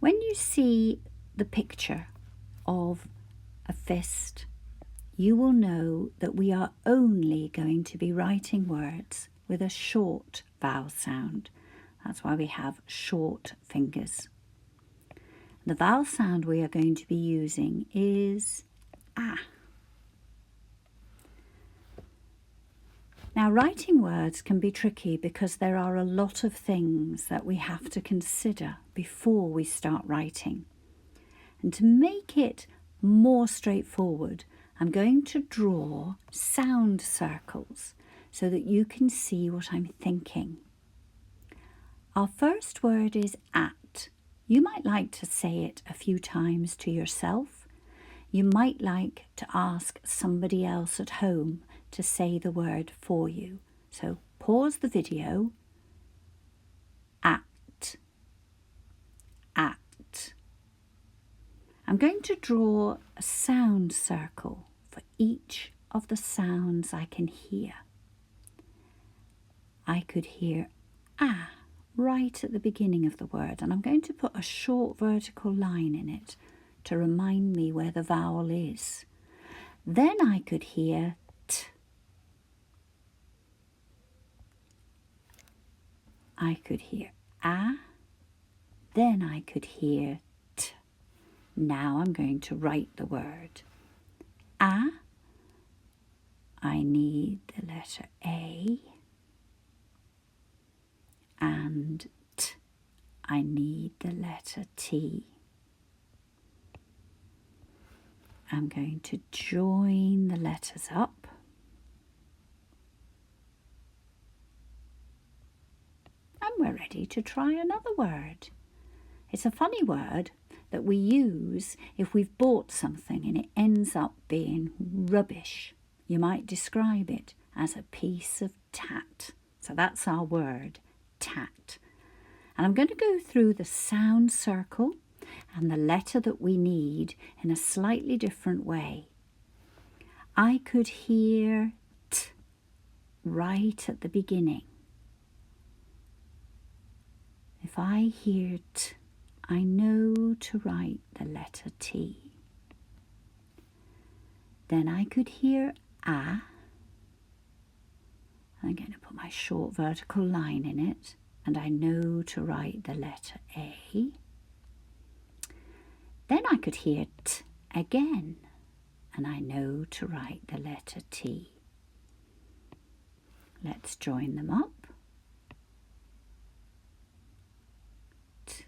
When you see the picture of a fist, you will know that we are only going to be writing words with a short vowel sound. That's why we have short fingers. The vowel sound we are going to be using is ah. Now, writing words can be tricky because there are a lot of things that we have to consider before we start writing. And to make it more straightforward, I'm going to draw sound circles so that you can see what I'm thinking. Our first word is at. You might like to say it a few times to yourself. You might like to ask somebody else at home to say the word for you. So pause the video. At. At. I'm going to draw a sound circle for each of the sounds I can hear. I could hear ah right at the beginning of the word, and I'm going to put a short vertical line in it to remind me where the vowel is. Then I could hear t. I could hear ah, then I could hear t. Now I'm going to write the word. Ah, I need the letter A, and t, I need the letter T. I'm going to join the letters up. And we're ready to try another word. It's a funny word that we use if we've bought something and it ends up being rubbish. You might describe it as a piece of tat. So that's our word, tat. And I'm going to go through the sound circle and the letter that we need in a slightly different way. I could hear t right at the beginning. If I hear t, I know to write the letter T. Then I could hear ah. I'm going to put my short vertical line in it, and I know to write the letter A. Then I could hear t again, and I know to write the letter T. Let's join them up. T,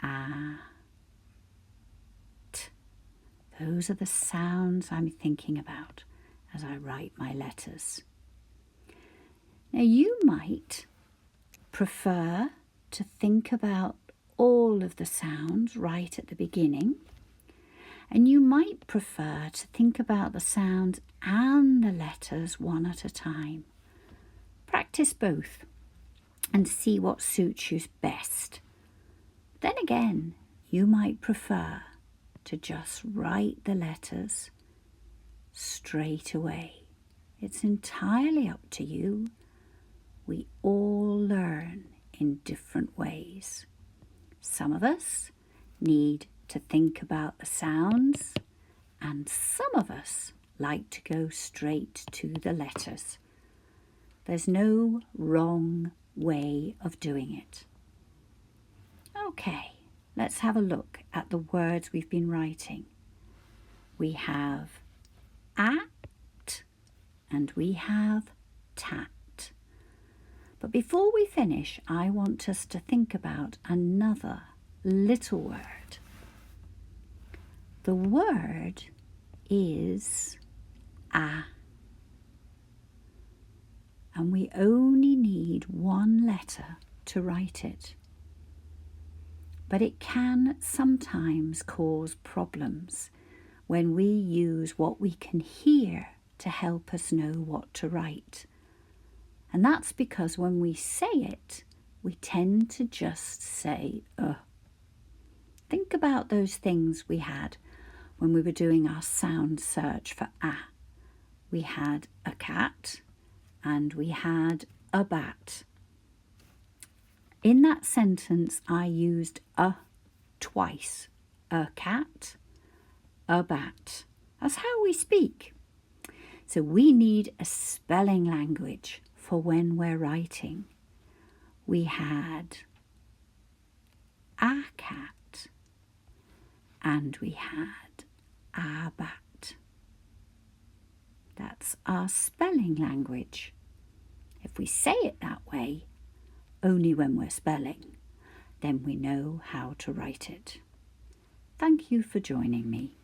ah, t. Those are the sounds I'm thinking about as I write my letters. Now you might prefer to think about all of the sounds right at the beginning, and you might prefer to think about the sounds and the letters one at a time. Practice both and see what suits you best. Then again, you might prefer to just write the letters straight away. It's entirely up to you. We all learn in different ways. Some of us need to think about the sounds, and some of us like to go straight to the letters. There's no wrong way of doing it. Okay, let's have a look at the words we've been writing. We have at and we have tat. But before we finish, I want us to think about another little word. The word is ah. And we only need one letter to write it. But it can sometimes cause problems when we use what we can hear to help us know what to write. And that's because when we say it, we tend to just say, Think about those things we had when we were doing our sound search for ah. We had a cat and we had a bat. In that sentence, I used a twice. A cat, a bat. That's how we speak. So we need a spelling language for when we're writing. We had a cat and we had a bat. That's our spelling language. If we say it that way, only when we're spelling, then we know how to write it. Thank you for joining me.